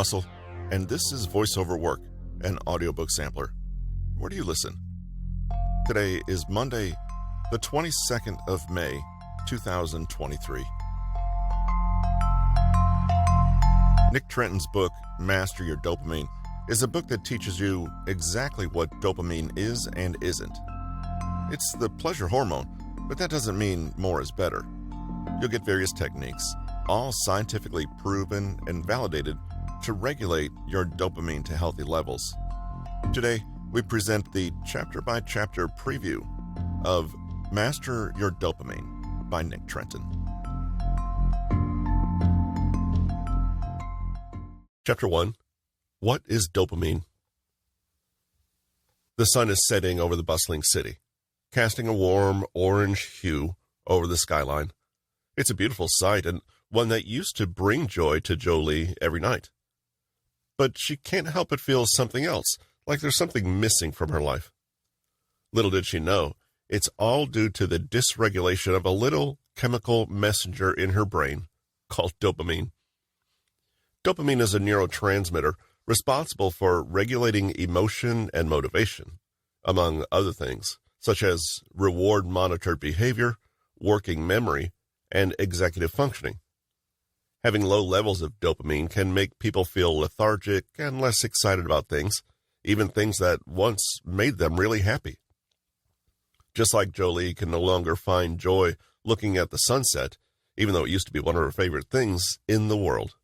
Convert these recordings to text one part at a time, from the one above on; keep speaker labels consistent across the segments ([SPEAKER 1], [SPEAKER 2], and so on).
[SPEAKER 1] Russell, and this is Voiceover Work, an audiobook sampler. Where do you listen? Today is Monday, the 22nd of May, 2023. Nick Trenton's book, Master Your Dopamine, is a book that teaches you exactly what dopamine is and isn't. It's the pleasure hormone, but that doesn't mean more is better. You'll get various techniques, all scientifically proven and validated to regulate your dopamine to healthy levels. Today, we present the chapter-by-chapter preview of Master Your Dopamine by Nick Trenton. Chapter 1. What is dopamine? The sun is setting over the bustling city, casting a warm orange hue over the skyline. It's a beautiful sight and one that used to bring joy to Jolie every night. But she can't help but feel something else, like there's something missing from her life. Little did she know, it's all due to the dysregulation of a little chemical messenger in her brain called dopamine. Dopamine is a neurotransmitter responsible for regulating emotion and motivation, among other things, such as reward-monitored behavior, working memory, and executive functioning. Having low levels of dopamine can make people feel lethargic and less excited about things, even things that once made them really happy. Just like Jolie can no longer find joy looking at the sunset, even though it used to be one of her favorite things in the world.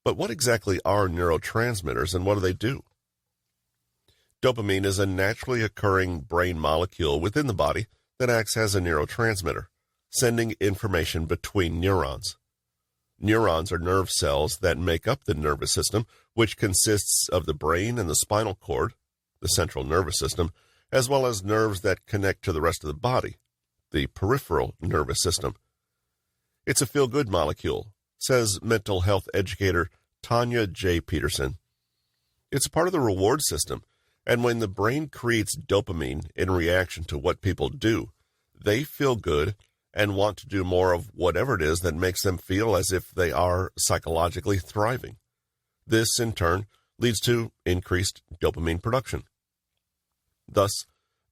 [SPEAKER 1] But what exactly are neurotransmitters and what do they do? Dopamine is a naturally occurring brain molecule within the body that acts as a neurotransmitter, sending information between neurons. Neurons are nerve cells that make up the nervous system, which consists of the brain and the spinal cord, the central nervous system, as well as nerves that connect to the rest of the body, the peripheral nervous system. It's a feel-good molecule, says mental health educator Tanya J. Peterson. It's a part of the reward system, and when the brain creates dopamine in reaction to what people do, they feel good and want to do more of whatever it is that makes them feel as if they are psychologically thriving. This, in turn, leads to increased dopamine production. Thus,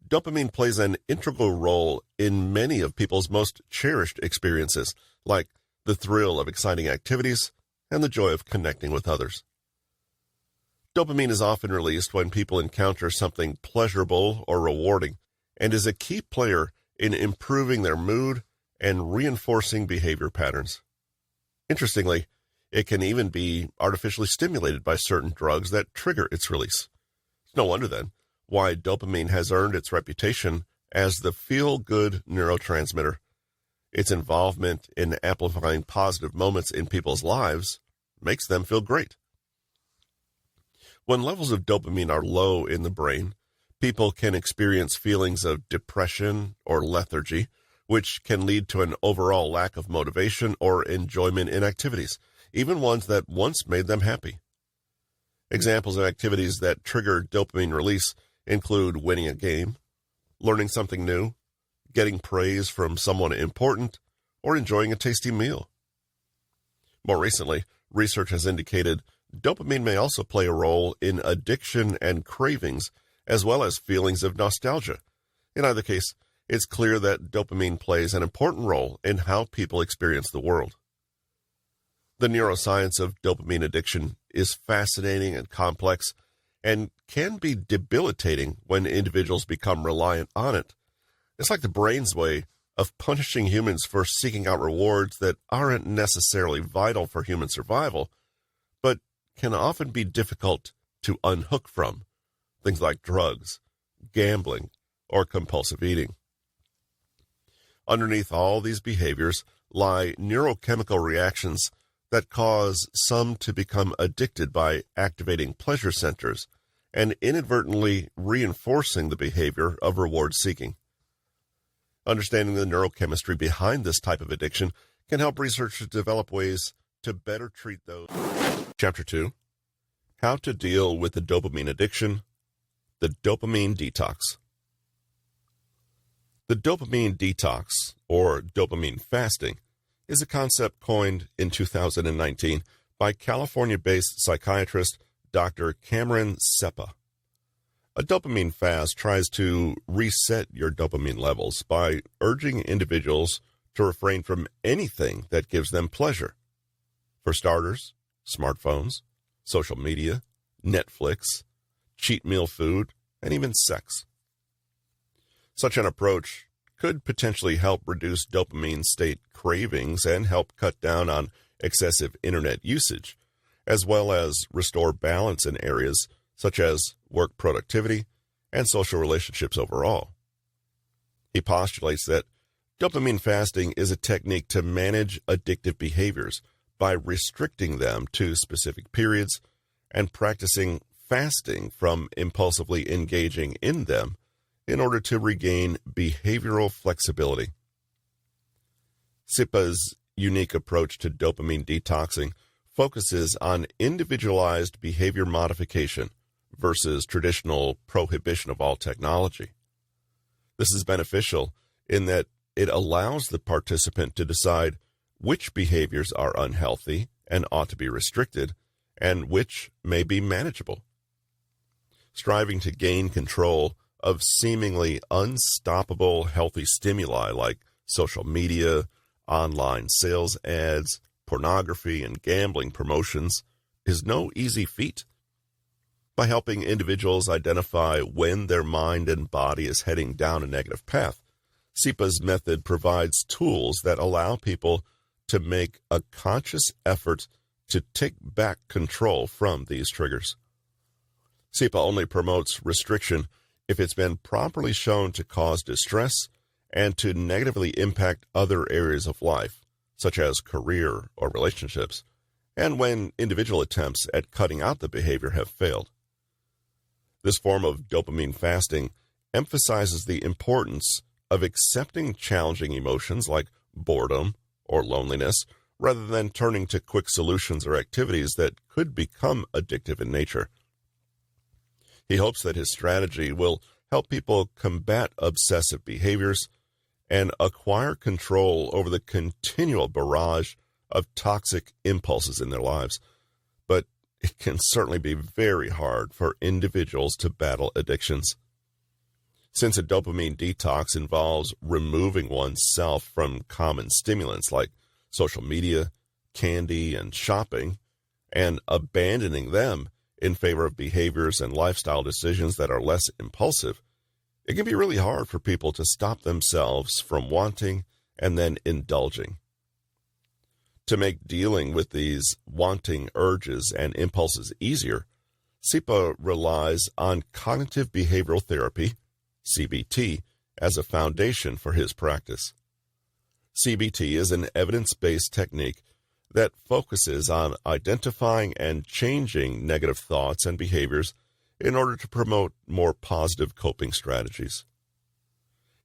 [SPEAKER 1] dopamine plays an integral role in many of people's most cherished experiences, like the thrill of exciting activities and the joy of connecting with others. Dopamine is often released when people encounter something pleasurable or rewarding, and is a key player in improving their mood and reinforcing behavior patterns. Interestingly, it can even be artificially stimulated by certain drugs that trigger its release. It's no wonder, then, why dopamine has earned its reputation as the feel-good neurotransmitter. Its involvement in amplifying positive moments in people's lives makes them feel great. When levels of dopamine are low in the brain, people can experience feelings of depression or lethargy, which can lead to an overall lack of motivation or enjoyment in activities, even ones that once made them happy. Examples of activities that trigger dopamine release include winning a game, learning something new, getting praise from someone important, or enjoying a tasty meal. More recently, research has indicated dopamine may also play a role in addiction and cravings, as well as feelings of nostalgia. In either case, it's clear that dopamine plays an important role in how people experience the world. The neuroscience of dopamine addiction is fascinating and complex, and can be debilitating when individuals become reliant on it. It's like the brain's way of punishing humans for seeking out rewards that aren't necessarily vital for human survival, but can often be difficult to unhook from, things like drugs, gambling, or compulsive eating. Underneath all these behaviors lie neurochemical reactions that cause some to become addicted by activating pleasure centers and inadvertently reinforcing the behavior of reward seeking. Understanding the neurochemistry behind this type of addiction can help researchers develop ways to better treat those. Chapter 2. How to deal with the dopamine addiction, the dopamine detox. The dopamine detox, or dopamine fasting, is a concept coined in 2019 by California-based psychiatrist Dr. Cameron Seppa. A dopamine fast tries to reset your dopamine levels by urging individuals to refrain from anything that gives them pleasure. For starters, smartphones, social media, Netflix, cheat meal food, and even sex. Such an approach could potentially help reduce dopamine state cravings and help cut down on excessive internet usage, as well as restore balance in areas such as work productivity and social relationships overall. He postulates that dopamine fasting is a technique to manage addictive behaviors by restricting them to specific periods and practicing fasting from impulsively engaging in them in order to regain behavioral flexibility. Seppa's unique approach to dopamine detoxing focuses on individualized behavior modification versus traditional prohibition of all technology. This is beneficial in that it allows the participant to decide which behaviors are unhealthy and ought to be restricted, and which may be manageable. Striving to gain control of seemingly unstoppable healthy stimuli like social media, online sales ads, pornography, and gambling promotions is no easy feat. By helping individuals identify when their mind and body is heading down a negative path, Seppa's method provides tools that allow people to make a conscious effort to take back control from these triggers. Seppa only promotes restriction if it's been properly shown to cause distress and to negatively impact other areas of life, such as career or relationships, and when individual attempts at cutting out the behavior have failed. This form of dopamine fasting emphasizes the importance of accepting challenging emotions like boredom or loneliness, rather than turning to quick solutions or activities that could become addictive in nature. He hopes that his strategy will help people combat obsessive behaviors and acquire control over the continual barrage of toxic impulses in their lives. But it can certainly be very hard for individuals to battle addictions. Since a dopamine detox involves removing oneself from common stimulants like social media, candy, and shopping, and abandoning them in favor of behaviors and lifestyle decisions that are less impulsive, it can be really hard for people to stop themselves from wanting and then indulging. To make dealing with these wanting urges and impulses easier, Seppa relies on cognitive behavioral therapy, CBT, as a foundation for his practice. CBT is an evidence-based technique that focuses on identifying and changing negative thoughts and behaviors in order to promote more positive coping strategies.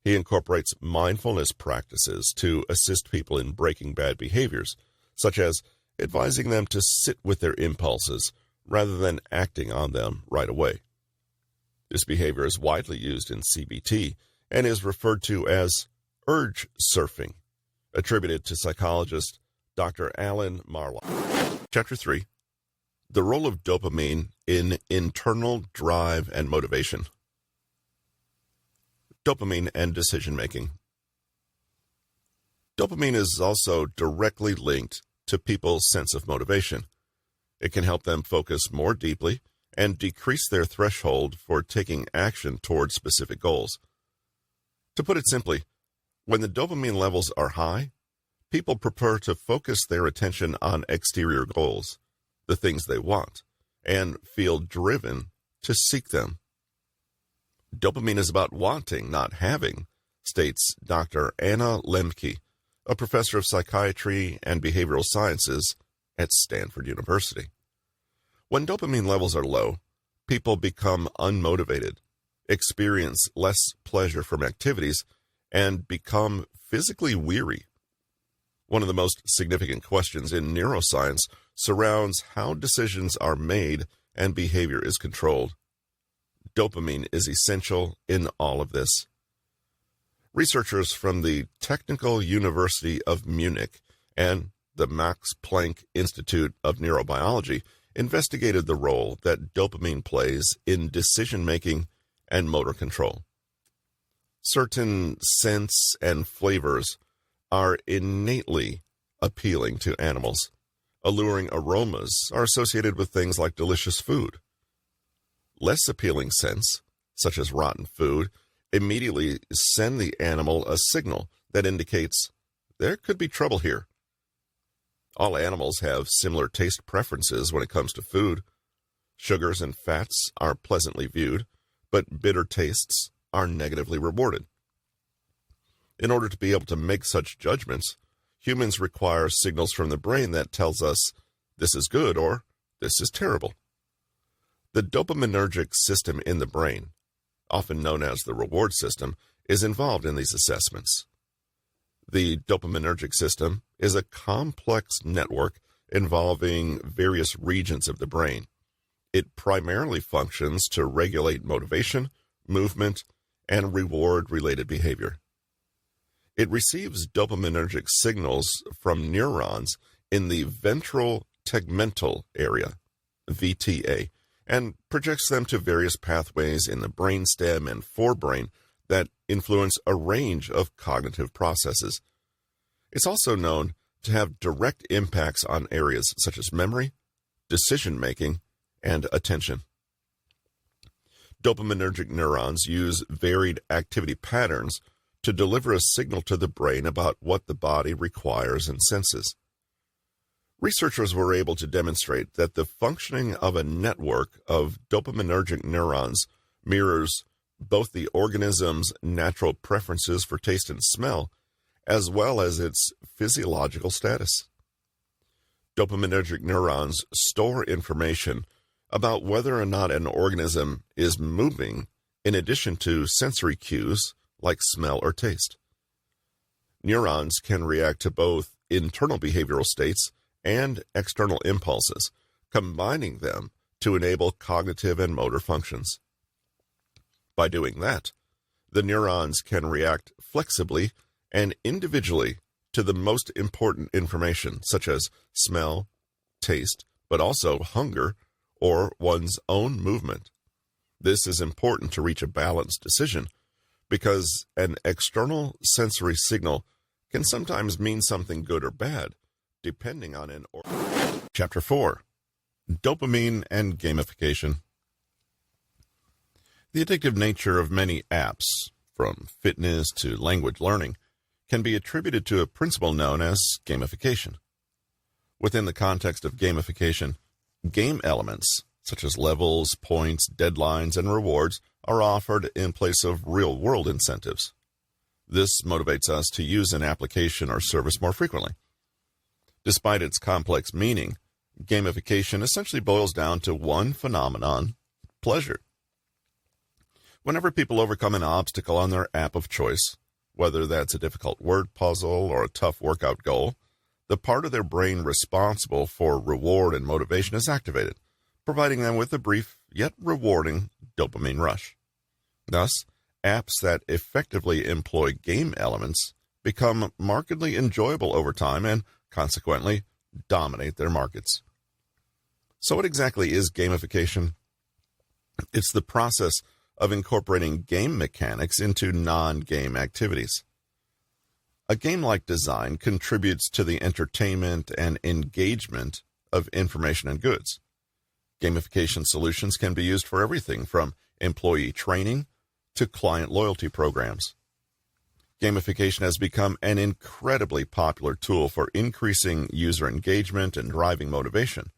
[SPEAKER 1] He incorporates mindfulness practices to assist people in breaking bad behaviors, such as advising them to sit with their impulses rather than acting on them right away. This behavior is widely used in CBT and is referred to as urge surfing, attributed to psychologist Dr. Alan Marlock. Chapter 3. The Role of Dopamine in Internal Drive and Motivation. Dopamine and decision-making. Dopamine is also directly linked to people's sense of motivation. It can help them focus more deeply and decrease their threshold for taking action toward specific goals. To put it simply, when the dopamine levels are high, people prefer to focus their attention on exterior goals, the things they want, and feel driven to seek them. Dopamine is about wanting, not having, states Dr. Anna Lemke, a professor of psychiatry and behavioral sciences at Stanford University. When dopamine levels are low, people become unmotivated, experience less pleasure from activities, and become physically weary. One of the most significant questions in neuroscience surrounds how decisions are made and behavior is controlled. Dopamine is essential in all of this. Researchers from the Technical University of Munich and the Max Planck Institute of Neurobiology investigated the role that dopamine plays in decision-making and motor control. Certain scents and flavors are innately appealing to animals. Alluring aromas are associated with things like delicious food. Less appealing scents, such as rotten food, immediately send the animal a signal that indicates there could be trouble here. All animals have similar taste preferences when it comes to food. Sugars and fats are pleasantly viewed, but bitter tastes are negatively rewarded. In order to be able to make such judgments, humans require signals from the brain that tells us this is good or this is terrible. The dopaminergic system in the brain, often known as the reward system, is involved in these assessments. The dopaminergic system is a complex network involving various regions of the brain. It primarily functions to regulate motivation, movement, and reward-related behavior. It receives dopaminergic signals from neurons in the ventral tegmental area, VTA, and projects them to various pathways in the brainstem and forebrain that influence a range of cognitive processes. It's also known to have direct impacts on areas such as memory, decision-making, and attention. Dopaminergic neurons use varied activity patterns to deliver a signal to the brain about what the body requires and senses. Researchers were able to demonstrate that the functioning of a network of dopaminergic neurons mirrors both the organism's natural preferences for taste and smell, as well as its physiological status. Dopaminergic neurons store information about whether or not an organism is moving in addition to sensory cues like smell or taste. Neurons can react to both internal behavioral states and external impulses, combining them to enable cognitive and motor functions. By doing that, the neurons can react flexibly and individually to the most important information, such as smell, taste, but also hunger or one's own movement. This is important to reach a balanced decision because an external sensory signal can sometimes mean something good or bad, depending on an Chapter 4. Dopamine and Gamification. The addictive nature of many apps, from fitness to language learning, can be attributed to a principle known as gamification. Within the context of gamification, game elements, such as levels, points, deadlines, and rewards, are offered in place of real-world incentives. This motivates us to use an application or service more frequently. Despite its complex meaning, gamification essentially boils down to one phenomenon: pleasure. Whenever people overcome an obstacle on their app of choice, whether that's a difficult word puzzle or a tough workout goal, the part of their brain responsible for reward and motivation is activated, providing them with a brief yet rewarding dopamine rush. Thus, apps that effectively employ game elements become markedly enjoyable over time and, consequently, dominate their markets. So what exactly is gamification? It's the process of incorporating game mechanics into non-game activities. A game-like design contributes to the entertainment and engagement of information and goods. Gamification solutions can be used for everything from employee training to client loyalty programs. Gamification has become an incredibly popular tool for increasing user engagement and driving motivation,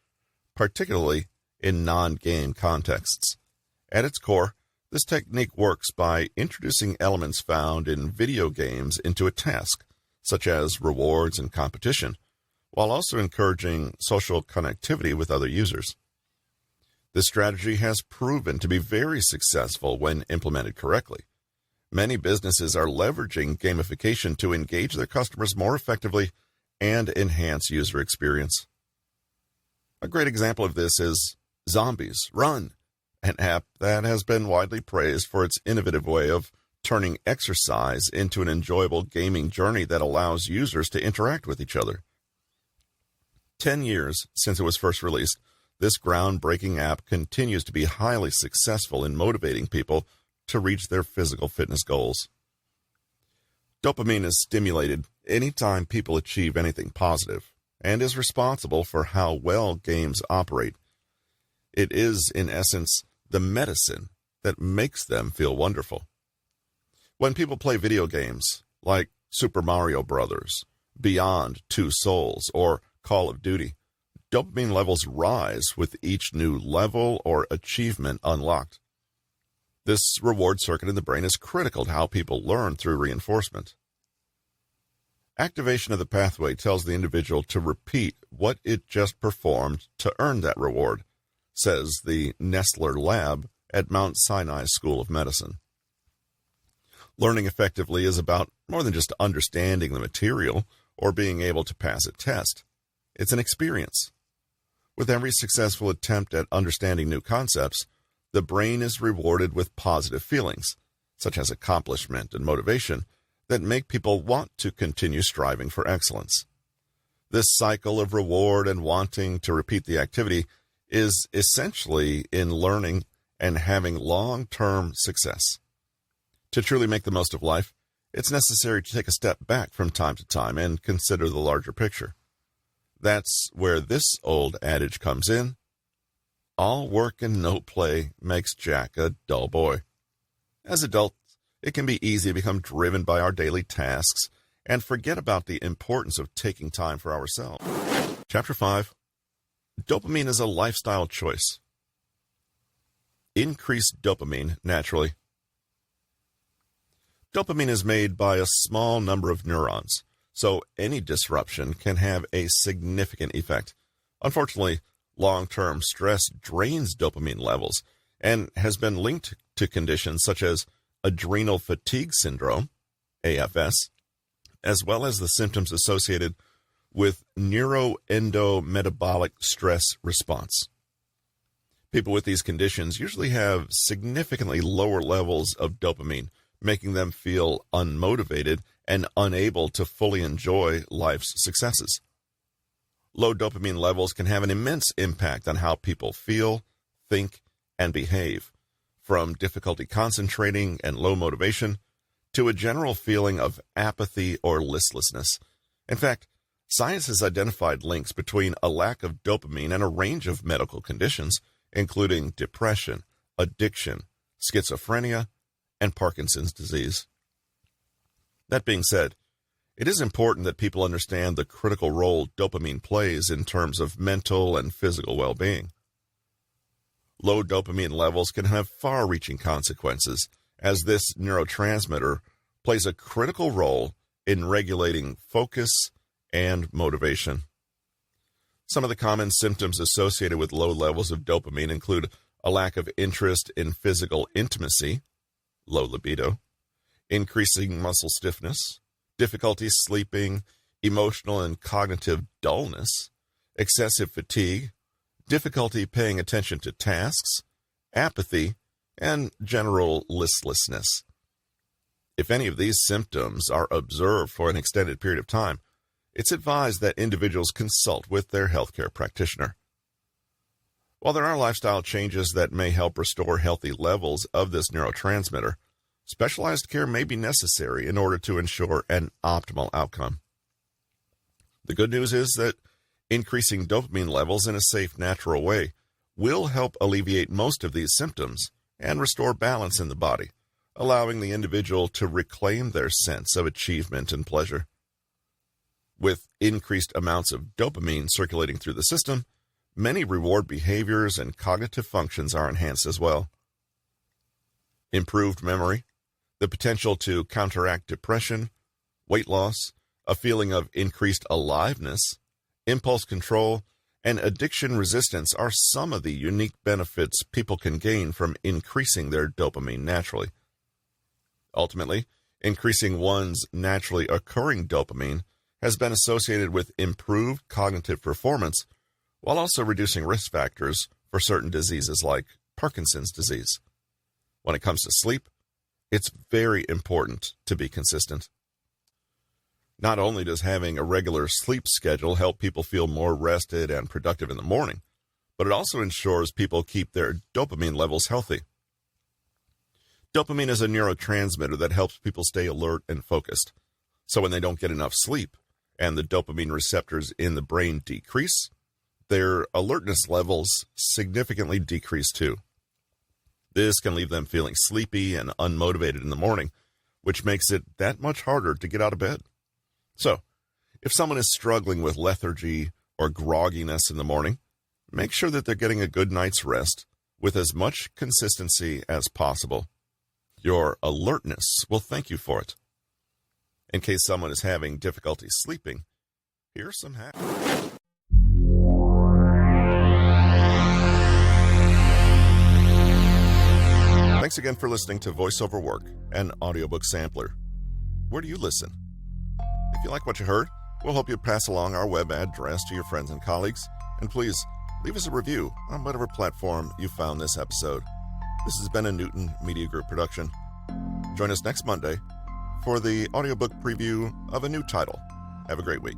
[SPEAKER 1] particularly in non-game contexts. At its core, this technique works by introducing elements found in video games into a task, such as rewards and competition, while also encouraging social connectivity with other users. This strategy has proven to be very successful when implemented correctly. Many businesses are leveraging gamification to engage their customers more effectively and enhance user experience. A great example of this is Zombies Run, an app that has been widely praised for its innovative way of turning exercise into an enjoyable gaming journey that allows users to interact with each other. 10 years since it was first released, this groundbreaking app continues to be highly successful in motivating people to reach their physical fitness goals. Dopamine is stimulated anytime people achieve anything positive and is responsible for how well games operate. It is, in essence, the medicine that makes them feel wonderful. When people play video games like Super Mario Bros., Beyond Two Souls, or Call of Duty, dopamine levels rise with each new level or achievement unlocked. This reward circuit in the brain is critical to how people learn through reinforcement. Activation of the pathway tells the individual to repeat what it just performed to earn that reward, says the Nestler Lab at Mount Sinai School of Medicine. Learning effectively is about more than just understanding the material or being able to pass a test. It's an experience. With every successful attempt at understanding new concepts, the brain is rewarded with positive feelings, such as accomplishment and motivation, that make people want to continue striving for excellence. This cycle of reward and wanting to repeat the activity is essentially in learning and having long-term success. To truly make the most of life, it's necessary to take a step back from time to time and consider the larger picture. That's where this old adage comes in: all work and no play makes Jack a dull boy. As adults, it can be easy to become driven by our daily tasks and forget about the importance of taking time for ourselves. Chapter 5. Dopamine is a lifestyle choice. Increase dopamine naturally. Dopamine is made by a small number of neurons, so any disruption can have a significant effect. Unfortunately, long-term stress drains dopamine levels and has been linked to conditions such as adrenal fatigue syndrome, AFS, as well as the symptoms associated with neuroendometabolic stress response. People with these conditions usually have significantly lower levels of dopamine, making them feel unmotivated and unable to fully enjoy life's successes. Low dopamine levels can have an immense impact on how people feel, think, and behave, from difficulty concentrating and low motivation to a general feeling of apathy or listlessness. In fact, science has identified links between a lack of dopamine and a range of medical conditions, including depression, addiction, schizophrenia, and Parkinson's disease. That being said, it is important that people understand the critical role dopamine plays in terms of mental and physical well-being. Low dopamine levels can have far-reaching consequences, as this neurotransmitter plays a critical role in regulating focus and motivation. Some of the common symptoms associated with low levels of dopamine include a lack of interest in physical intimacy, low libido, increasing muscle stiffness, difficulty sleeping, emotional and cognitive dullness, excessive fatigue, difficulty paying attention to tasks, apathy, and general listlessness. If any of these symptoms are observed for an extended period of time, it's advised that individuals consult with their healthcare practitioner. While there are lifestyle changes that may help restore healthy levels of this neurotransmitter, specialized care may be necessary in order to ensure an optimal outcome. The good news is that increasing dopamine levels in a safe, natural way will help alleviate most of these symptoms and restore balance in the body, allowing the individual to reclaim their sense of achievement and pleasure. With increased amounts of dopamine circulating through the system, many reward behaviors and cognitive functions are enhanced as well. Improved memory, the potential to counteract depression, weight loss, a feeling of increased aliveness, impulse control, and addiction resistance are some of the unique benefits people can gain from increasing their dopamine naturally. Ultimately, increasing one's naturally occurring dopamine has been associated with improved cognitive performance, while also reducing risk factors for certain diseases like Parkinson's disease. When it comes to sleep, it's very important to be consistent. Not only does having a regular sleep schedule help people feel more rested and productive in the morning, but it also ensures people keep their dopamine levels healthy. Dopamine is a neurotransmitter that helps people stay alert and focused. So when they don't get enough sleep and the dopamine receptors in the brain decrease, their alertness levels significantly decrease too. This can leave them feeling sleepy and unmotivated in the morning, which makes it that much harder to get out of bed. So, if someone is struggling with lethargy or grogginess in the morning, make sure that they're getting a good night's rest with as much consistency as possible. Your alertness will thank you for it. In case someone is having difficulty sleeping, here's some hacks. Thanks again for listening to Voice Over Work, an audiobook sampler. Where do you listen? If you like what you heard, we'll help you pass along our web address to your friends and colleagues. And please, leave us a review on whatever platform you found this episode. This has been a Newton Media Group production. Join us next Monday for the audiobook preview of a new title. Have a great week.